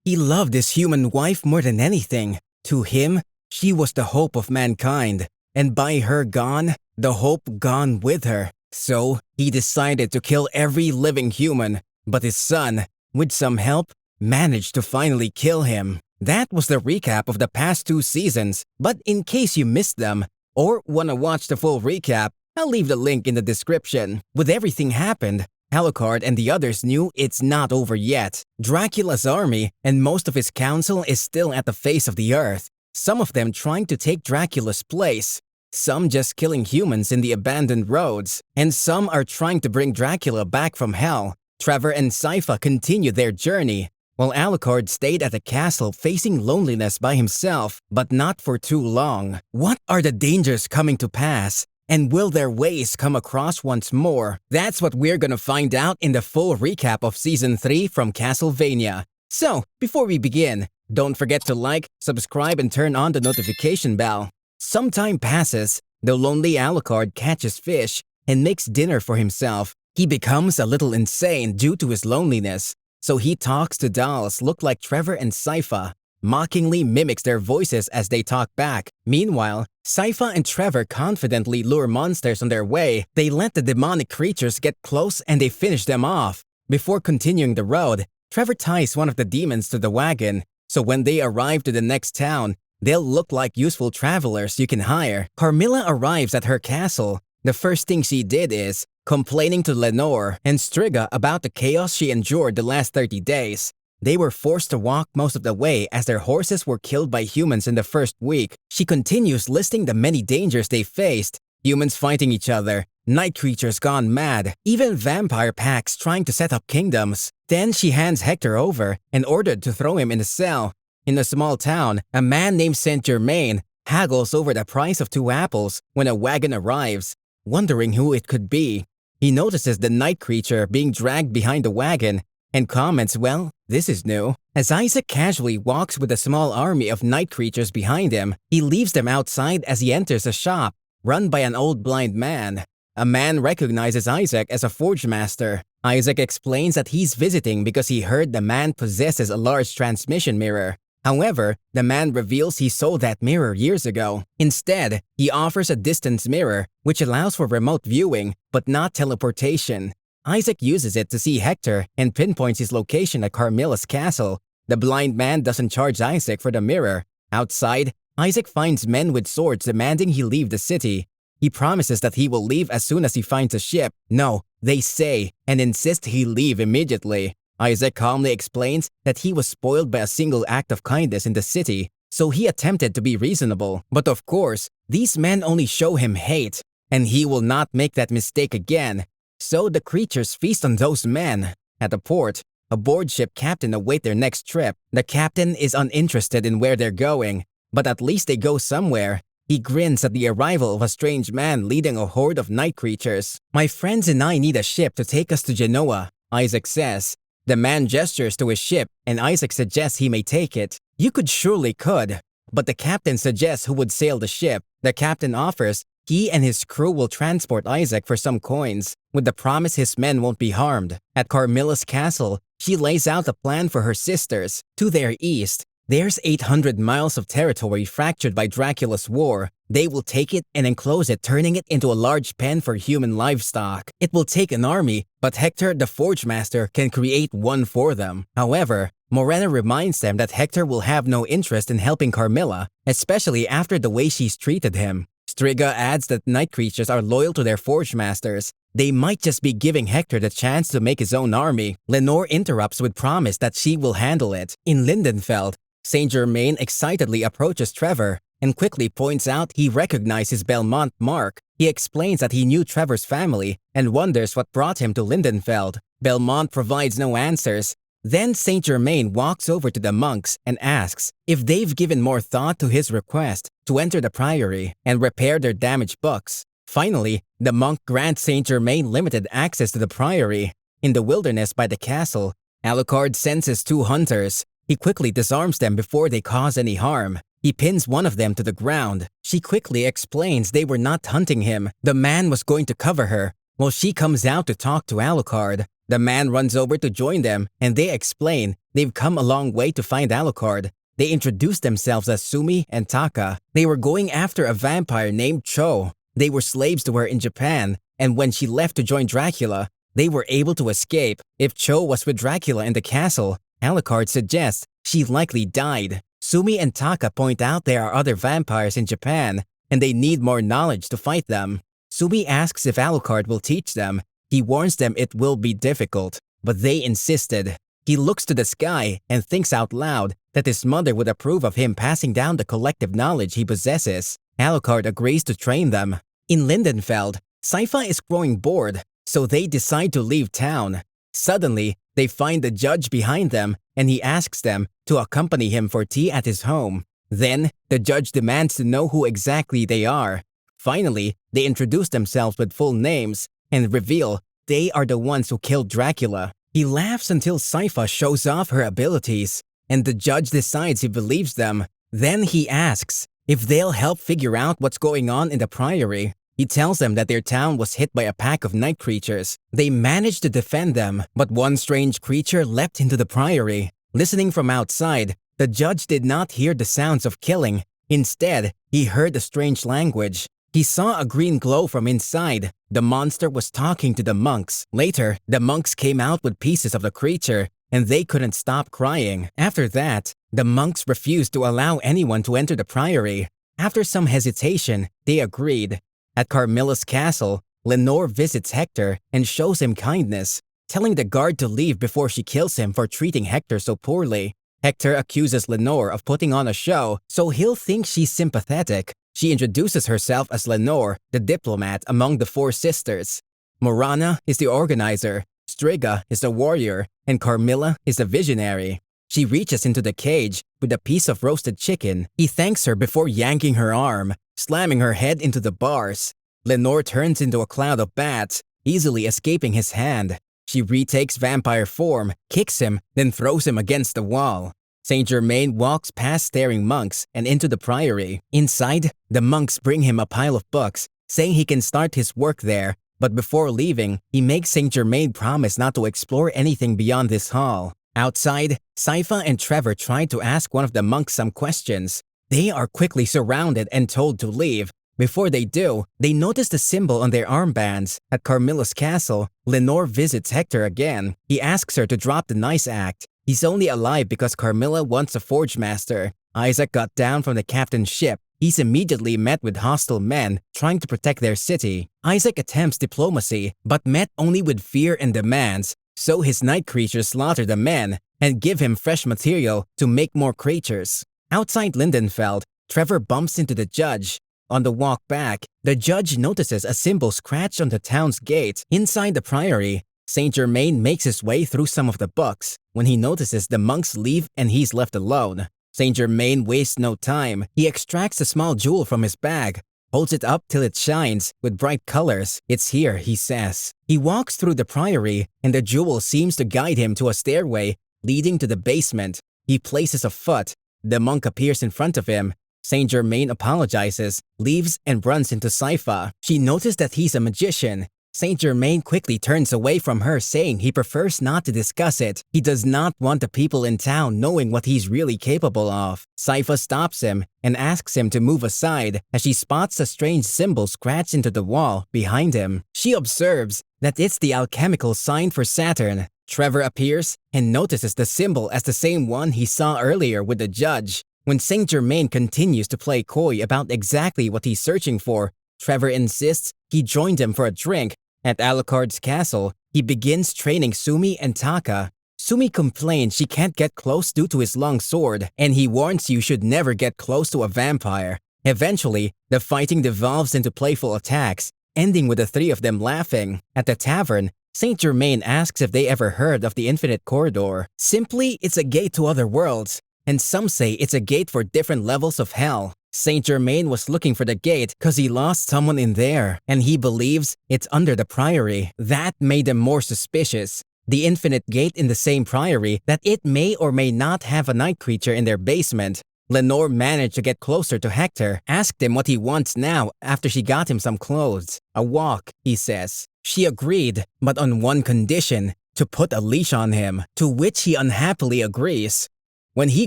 He loved his human wife more than anything. To him, she was the hope of mankind, and by her gone, the hope gone with her. So, he decided to kill every living human, but his son, with some help, managed to finally kill him. That was the recap of the past 2 seasons, but in case you missed them, or wanna watch the full recap, I'll leave the link in the description. With everything happened, Alucard and the others knew it's not over yet. Dracula's army and most of his council is still at the face of the earth, some of them trying to take Dracula's place, some just killing humans in the abandoned roads, and some are trying to bring Dracula back from hell. Trevor and Sypha continued their journey, while Alucard stayed at the castle facing loneliness by himself, but not for too long. What are the dangers coming to pass? And will their ways come across once more? That's what we're gonna find out in the full recap of Season 3 from Castlevania. So, before we begin, don't forget to like, subscribe, and turn on the notification bell. Some time passes, the lonely Alucard catches fish and makes dinner for himself. He becomes a little insane due to his loneliness, so he talks to dolls look like Trevor and Sypha, mockingly mimics their voices as they talk back. Meanwhile, Sypha and Trevor confidently lure monsters on their way. They let the demonic creatures get close and they finish them off. Before continuing the road, Trevor ties one of the demons to the wagon, so when they arrive to the next town, they'll look like useful travelers you can hire. Carmilla arrives at her castle. The first thing she did is complaining to Lenore and Striga about the chaos she endured the last 30 days. They were forced to walk most of the way as their horses were killed by humans in the first week. She continues listing the many dangers they faced. Humans fighting each other, night creatures gone mad, even vampire packs trying to set up kingdoms. Then she hands Hector over and ordered to throw him in a cell. In a small town, a man named Saint Germain haggles over the price of 2 apples when a wagon arrives, wondering who it could be. He notices the night creature being dragged behind the wagon and comments, well, this is new. As Isaac casually walks with a small army of night creatures behind him, he leaves them outside as he enters a shop run by an old blind man. A man recognizes Isaac as a forge master. Isaac explains that he's visiting because he heard the man possesses a large transmission mirror. However, the man reveals he sold that mirror years ago. Instead, he offers a distance mirror, which allows for remote viewing, but not teleportation. Isaac uses it to see Hector and pinpoints his location at Carmilla's castle. The blind man doesn't charge Isaac for the mirror. Outside, Isaac finds men with swords demanding he leave the city. He promises that he will leave as soon as he finds a ship. No, they say, and insist he leave immediately. Isaac calmly explains that he was spoiled by a single act of kindness in the city, so he attempted to be reasonable. But of course, these men only show him hate, and he will not make that mistake again. So the creatures feast on those men. At the port, a board ship captain awaits their next trip. The captain is uninterested in where they're going, but at least they go somewhere. He grins at the arrival of a strange man leading a horde of night creatures. My friends and I need a ship to take us to Genoa, Isaac says. The man gestures to his ship, and Isaac suggests he may take it. You surely could. But the captain suggests who would sail the ship. The captain offers he and his crew will transport Isaac for some coins, with the promise his men won't be harmed. At Carmilla's castle, she lays out a plan for her sisters. To their east, there's 800 miles of territory fractured by Dracula's war. They will take it and enclose it, turning it into a large pen for human livestock. It will take an army, but Hector, the Forge Master, can create one for them. However, Morena reminds them that Hector will have no interest in helping Carmilla, especially after the way she's treated him. Striga adds that night creatures are loyal to their Forge Masters. They might just be giving Hector the chance to make his own army. Lenore interrupts with promise that she will handle it. In Lindenfeld, Saint Germain excitedly approaches Trevor and quickly points out he recognizes Belmont mark. He explains that he knew Trevor's family and wonders what brought him to Lindenfeld. Belmont provides no answers. Then Saint Germain walks over to the monks and asks if they've given more thought to his request to enter the priory and repair their damaged books. Finally, the monk grants Saint Germain limited access to the priory. In the wilderness by the castle, Alucard senses 2 hunters. He quickly disarms them before they cause any harm. He pins one of them to the ground. She quickly explains they were not hunting him. The man was going to cover her, while she comes out to talk to Alucard. The man runs over to join them, and they explain they've come a long way to find Alucard. They introduce themselves as Sumi and Taka. They were going after a vampire named Cho. They were slaves to her in Japan, and when she left to join Dracula, they were able to escape. If Cho was with Dracula in the castle, Alucard suggests she likely died. Sumi and Taka point out there are other vampires in Japan, and they need more knowledge to fight them. Sumi asks if Alucard will teach them. He warns them it will be difficult, but they insisted. He looks to the sky and thinks out loud that his mother would approve of him passing down the collective knowledge he possesses. Alucard agrees to train them. In Lindenfeld, Sypha is growing bored, so they decide to leave town. Suddenly, they find the judge behind them, and he asks them to accompany him for tea at his home. Then, the judge demands to know who exactly they are. Finally, they introduce themselves with full names and reveal they are the ones who killed Dracula. He laughs until Sypha shows off her abilities, and the judge decides he believes them. Then he asks if they'll help figure out what's going on in the priory. He tells them that their town was hit by a pack of night creatures. They managed to defend them, but one strange creature leapt into the priory. Listening from outside, the judge did not hear the sounds of killing. Instead, he heard a strange language. He saw a green glow from inside. The monster was talking to the monks. Later, the monks came out with pieces of the creature, and they couldn't stop crying. After that, the monks refused to allow anyone to enter the priory. After some hesitation, they agreed. At Carmilla's castle, Lenore visits Hector and shows him kindness, telling the guard to leave before she kills him for treating Hector so poorly. Hector accuses Lenore of putting on a show, so he'll think she's sympathetic. She introduces herself as Lenore, the diplomat among the four sisters. Morana is the organizer, Striga is the warrior, and Carmilla is the visionary. She reaches into the cage with a piece of roasted chicken. He thanks her before yanking her arm, slamming her head into the bars. Lenore turns into a cloud of bats, easily escaping his hand. She retakes vampire form, kicks him, then throws him against the wall. Saint Germain walks past staring monks and into the priory. Inside, the monks bring him a pile of books, saying he can start his work there, but before leaving, he makes Saint Germain promise not to explore anything beyond this hall. Outside, Sypha and Trevor try to ask one of the monks some questions. They are quickly surrounded and told to leave. Before they do, they notice the symbol on their armbands. At Carmilla's castle, Lenore visits Hector again. He asks her to drop the nice act. He's only alive because Carmilla wants a forge master. Isaac got down from the captain's ship. He's immediately met with hostile men trying to protect their city. Isaac attempts diplomacy, but met only with fear and demands. So his night creatures slaughter the men and give him fresh material to make more creatures. Outside Lindenfeld, Trevor bumps into the judge. On the walk back, the judge notices a symbol scratched on the town's gate. Inside the priory, Saint Germain makes his way through some of the books. When he notices the monks leave and he's left alone, Saint Germain wastes no time. He extracts a small jewel from his bag, holds it up till it shines with bright colors. It's here, he says. He walks through the priory, and the jewel seems to guide him to a stairway leading to the basement. He places a foot. The monk appears in front of him. Saint Germain apologizes, leaves, and runs into Sypha. She notices that he's a magician. Saint Germain quickly turns away from her, saying he prefers not to discuss it. He does not want the people in town knowing what he's really capable of. Sypha stops him and asks him to move aside as she spots a strange symbol scratched into the wall behind him. She observes that it's the alchemical sign for Saturn. Trevor appears and notices the symbol as the same one he saw earlier with the judge. When Saint Germain continues to play coy about exactly what he's searching for, Trevor insists he joined him for a drink. At Alucard's castle, he begins training Sumi and Taka. Sumi complains she can't get close due to his long sword, and he warns you should never get close to a vampire. Eventually, the fighting devolves into playful attacks, ending with the three of them laughing. At the tavern, Saint Germain asks if they ever heard of the Infinite Corridor. Simply, it's a gate to other worlds, and some say it's a gate for different levels of hell. Saint Germain was looking for the gate because he lost someone in there, and he believes it's under the priory. That made them more suspicious. The infinite gate in the same priory that it may or may not have a night creature in their basement. Lenore managed to get closer to Hector, asked him what he wants now after she got him some clothes. A walk, he says. She agreed, but on one condition, to put a leash on him, to which he unhappily agrees. When he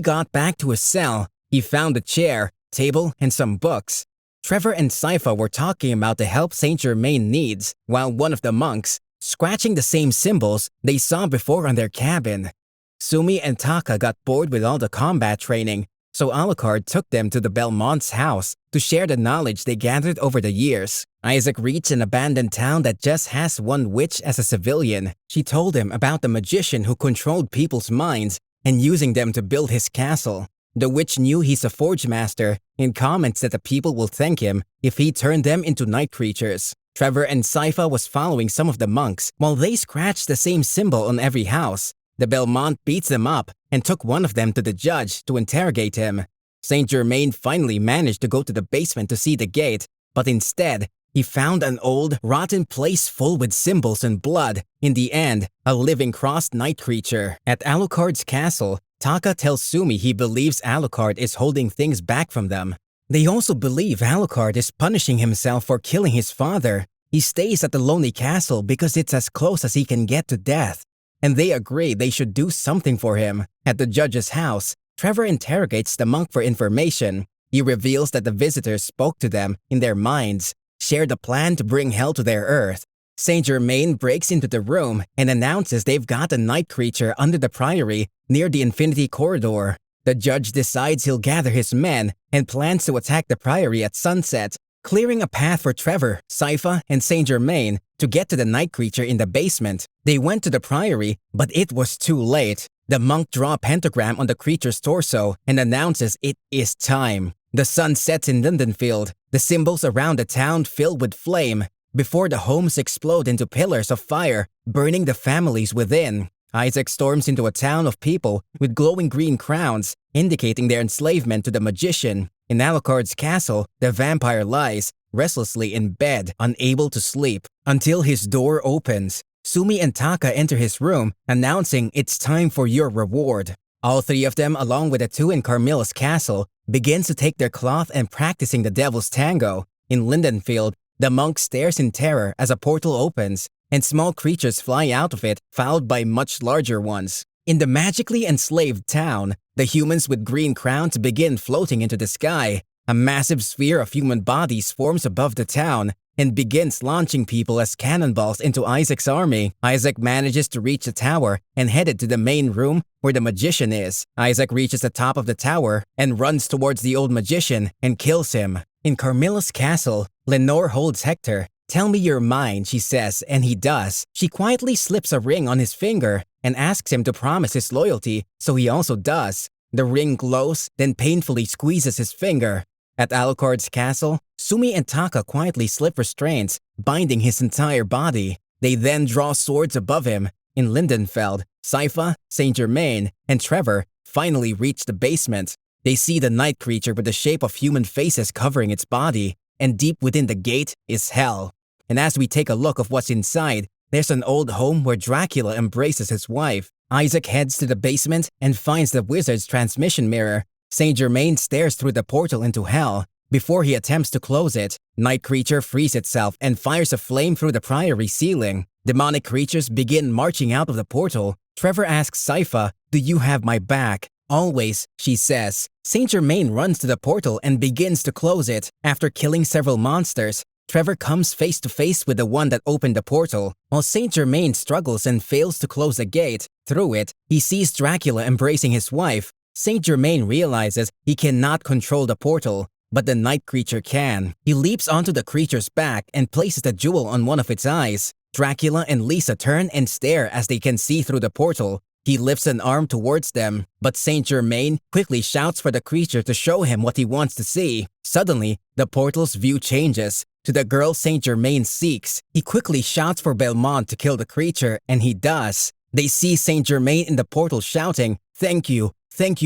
got back to his cell, he found a chair, table, and some books. Trevor and Sypha were talking about the help Saint Germain needs, while one of the monks, scratching the same symbols they saw before on their cabin. Sumi and Taka got bored with all the combat training, so Alucard took them to the Belmont's house to share the knowledge they gathered over the years. Isaac reached an abandoned town that just has one witch as a civilian. She told him about the magician who controlled people's minds and using them to build his castle. The witch knew he's a forge master and comments that the people will thank him if he turned them into night creatures. Trevor and Sypha was following some of the monks while they scratched the same symbol on every house. The Belmont beats them up and took one of them to the judge to interrogate him. Saint Germain finally managed to go to the basement to see the gate, but instead, he found an old, rotten place full with symbols and blood. In the end, a living crossed night creature. At Alucard's castle, Taka tells Sumi he believes Alucard is holding things back from them. They also believe Alucard is punishing himself for killing his father. He stays at the lonely castle because it's as close as he can get to death, and they agree they should do something for him. At the judge's house, Trevor interrogates the monk for information. He reveals that the visitors spoke to them in their minds, shared a plan to bring hell to their earth. Saint Germain breaks into the room and announces they've got a night creature under the priory near the Infinity Corridor. The judge decides he'll gather his men and plans to attack the priory at sunset, clearing a path for Trevor, Sypha, and Saint Germain to get to the night creature in the basement. They went to the priory, but it was too late. The monk draws a pentagram on the creature's torso and announces it is time. The sun sets in Lindenfeld, the symbols around the town filled with flame, before the homes explode into pillars of fire, burning the families within. Isaac storms into a town of people with glowing green crowns, indicating their enslavement to the magician. In Alucard's castle, the vampire lies, restlessly in bed, unable to sleep, until his door opens. Sumi and Taka enter his room, announcing it's time for your reward. All three of them, along with the two in Carmilla's castle, begin to take their cloth and practicing the devil's tango. In Lindenfeld, the monk stares in terror as a portal opens, and small creatures fly out of it, followed by much larger ones. In the magically enslaved town, the humans with green crowns begin floating into the sky. A massive sphere of human bodies forms above the town and begins launching people as cannonballs into Isaac's army. Isaac manages to reach the tower and headed to the main room where the magician is. Isaac reaches the top of the tower and runs towards the old magician and kills him. In Carmilla's castle, Lenore holds Hector. "Tell me you're mine," she says, and he does. She quietly slips a ring on his finger and asks him to promise his loyalty, so he also does. The ring glows, then painfully squeezes his finger. At Alucard's castle, Sumi and Taka quietly slip restraints, binding his entire body. They then draw swords above him. In Lindenfeld, Sypha, Saint Germain, and Trevor finally reach the basement. They see the night creature with the shape of human faces covering its body, and deep within the gate is hell. And as we take a look of what's inside, there's an old home where Dracula embraces his wife. Isaac heads to the basement and finds the wizard's transmission mirror. Saint Germain stares through the portal into hell. Before he attempts to close it, night creature frees itself and fires a flame through the priory ceiling. Demonic creatures begin marching out of the portal. Trevor asks Sypha, "Do you have my back?" "Always," she says. Saint Germain runs to the portal and begins to close it. After killing several monsters, Trevor comes face to face with the one that opened the portal. While Saint Germain struggles and fails to close the gate, through it, he sees Dracula embracing his wife. Saint Germain realizes he cannot control the portal, but the night creature can. He leaps onto the creature's back and places the jewel on one of its eyes. Dracula and Lisa turn and stare as they can see through the portal. He lifts an arm towards them, but Saint Germain quickly shouts for the creature to show him what he wants to see. Suddenly, the portal's view changes. To the girl Saint Germain seeks, he quickly shouts for Belmont to kill the creature, and he does. They see Saint Germain in the portal shouting, thank you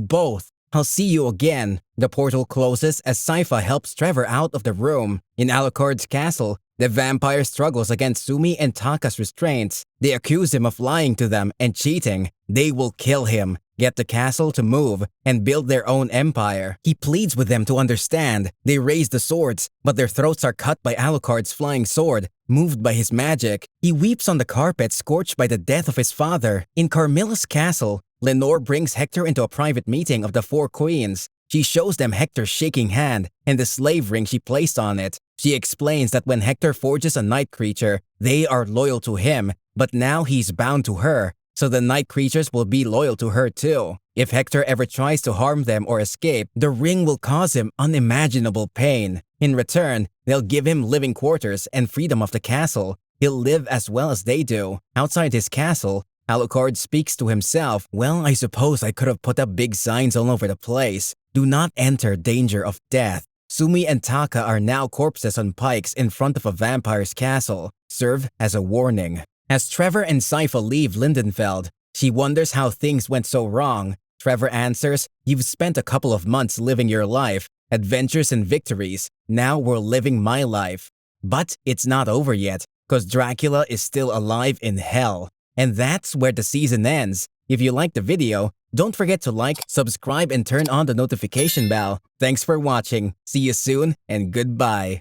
both. I'll see you again." The portal closes as Sypha helps Trevor out of the room. In Alucard's castle, the vampire struggles against Sumi and Taka's restraints. They accuse him of lying to them and cheating. They will kill him. get the castle to move, and build their own empire. He pleads with them to understand. They raise the swords, but their throats are cut by Alucard's flying sword, moved by his magic. He weeps on the carpet scorched by the death of his father. In Carmilla's castle, Lenore brings Hector into a private meeting of the four queens. She shows them Hector's shaking hand and the slave ring she placed on it. She explains that when Hector forges a night creature, they are loyal to him, but now he's bound to her, so the night creatures will be loyal to her too. If Hector ever tries to harm them or escape, the ring will cause him unimaginable pain. In return, they'll give him living quarters and freedom of the castle. He'll live as well as they do. Outside his castle, Alucard speaks to himself. Well, I suppose I could have put up big signs all over the place. Do not enter danger of death. Sumi and Taka are now corpses on pikes in front of a vampire's castle. Serve as a warning. As Trevor and Sypha leave Lindenfeld, she wonders how things went so wrong. Trevor answers, "You've spent a couple of months living your life, adventures and victories. Now we're living my life." But it's not over yet, because Dracula is still alive in hell. And that's where the season ends. If you liked the video, don't forget to like, subscribe, and turn on the notification bell. Thanks for watching. See you soon, and goodbye.